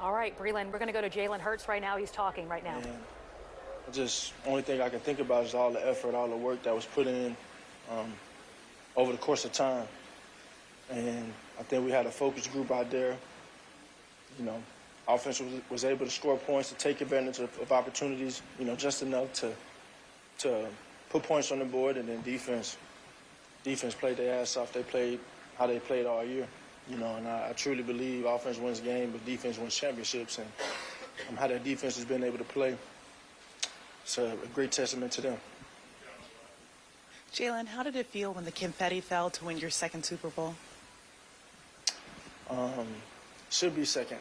All right, Breland, we're going to go to Jalen Hurts right now. He's talking right now. Only thing I can think about is all the effort, all the work that was put in over the course of time. And I think we had a focus group out there. You know, offense was able to score points, to take advantage of opportunities, you know, just enough to put points on the board. And then defense played their ass off. They played how they played all year. You know, and I truly believe offense wins games, but defense wins championships. And how that defense has been able to play, it's a great testament to them. Jalen, how did it feel when the confetti fell to win your second Super Bowl? Should be second.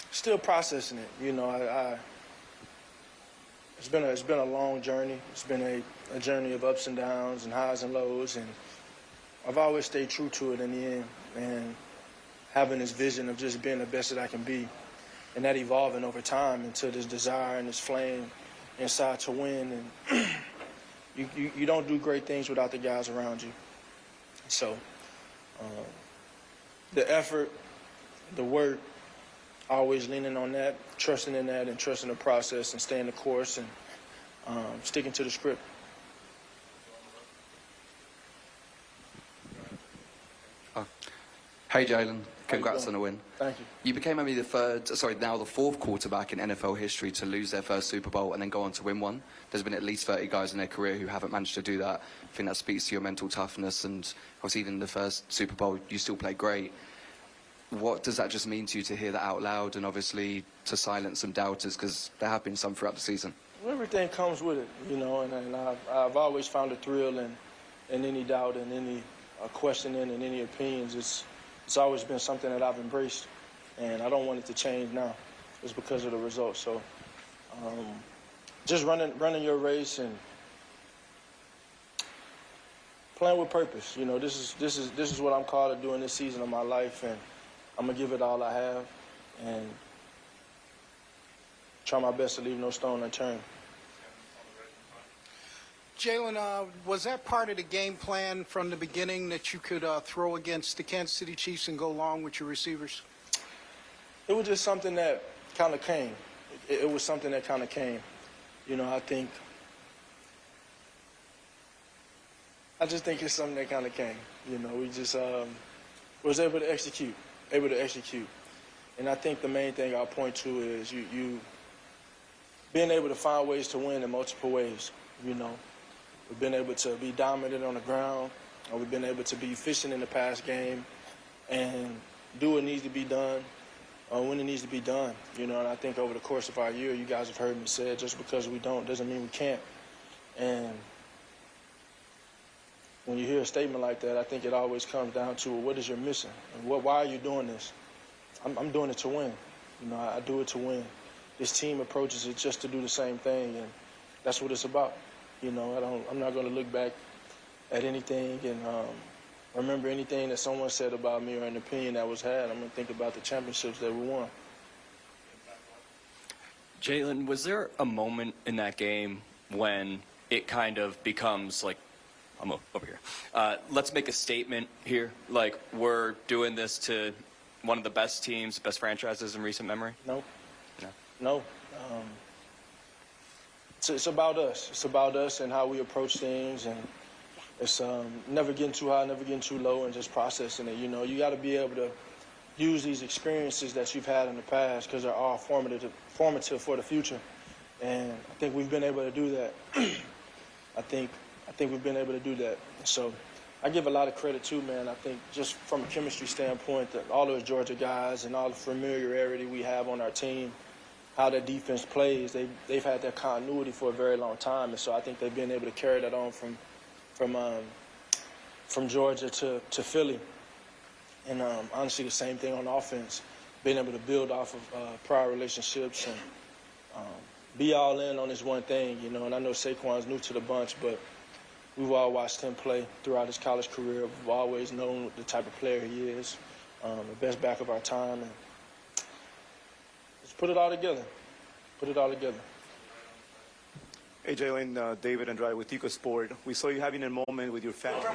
Still processing it. You know, it's been a long journey. It's been a journey of ups and downs and highs and lows, and I've always stayed true to it in the end, and having this vision of just being the best that I can be, and that evolving over time into this desire and this flame inside to win. And you don't do great things without the guys around you. So the effort, the work, always leaning on that, trusting in that, and trusting the process, and staying the course, and sticking to the script. Hey Jalen, congrats on the win. Thank you. You became only the fourth quarterback in NFL history to lose their first Super Bowl and then go on to win one. There's been at least 30 guys in their career who haven't managed to do that. I think that speaks to your mental toughness, and obviously even in the first Super Bowl, you still played great. What does that just mean to you to hear that out loud, and obviously to silence some doubters, because there have been some throughout the season? Everything comes with it, you know, and I've always found a thrill in any doubt and any questioning and any opinions. It's always been something that I've embraced, and I don't want it to change now. It's because of the results. So just running your race and playing with purpose. You know, this is what I'm called to do in this season of my life, and I'm gonna give it all I have and try my best to leave no stone unturned. Jalen, was that part of the game plan from the beginning, that you could throw against the Kansas City Chiefs and go long with your receivers? It was just something that kind of came. It was something that kind of came. You know, I just think it's something that kind of came. You know, we just was able to execute. And I think the main thing I'll point to is you being able to find ways to win in multiple ways, you know. We've been able to be dominant on the ground, or we've been able to be efficient in the pass game and do what needs to be done when it needs to be done. You know, and I think over the course of our year, you guys have heard me say, just because we don't doesn't mean we can't. And when you hear a statement like that, I think it always comes down to, what is your mission? And why are you doing this? I'm doing it to win. You know, I do it to win. This team approaches it just to do the same thing, and that's what it's about. You know, I'm not going to look back at anything and remember anything that someone said about me or an opinion that was had. I'm going to think about the championships that we won. Jalen, was there a moment in that game when it kind of becomes like, I'm over here, let's make a statement here, like we're doing this to one of the best teams, best franchises in recent memory? No. It's about us. It's about us and how we approach things, and it's never getting too high, never getting too low, and just processing it. You know, you got to be able to use these experiences that you've had in the past, because they're all formative for the future. And I think we've been able to do that. I think we've been able to do that. So I give a lot of credit too, man. I think just from a chemistry standpoint, that all those Georgia guys and all the familiarity we have on our team, how their defense plays, they've had that continuity for a very long time, and so I think they've been able to carry that on from Georgia to Philly. And honestly, the same thing on offense, being able to build off of prior relationships and be all in on this one thing, you know. And I know Saquon's new to the bunch, but we've all watched him play throughout his college career. We've always known the type of player he is, the best back of our time. And let's put it all together. Hey, Jalen, David Andrade with Tico Sport. We saw you having a moment with your family.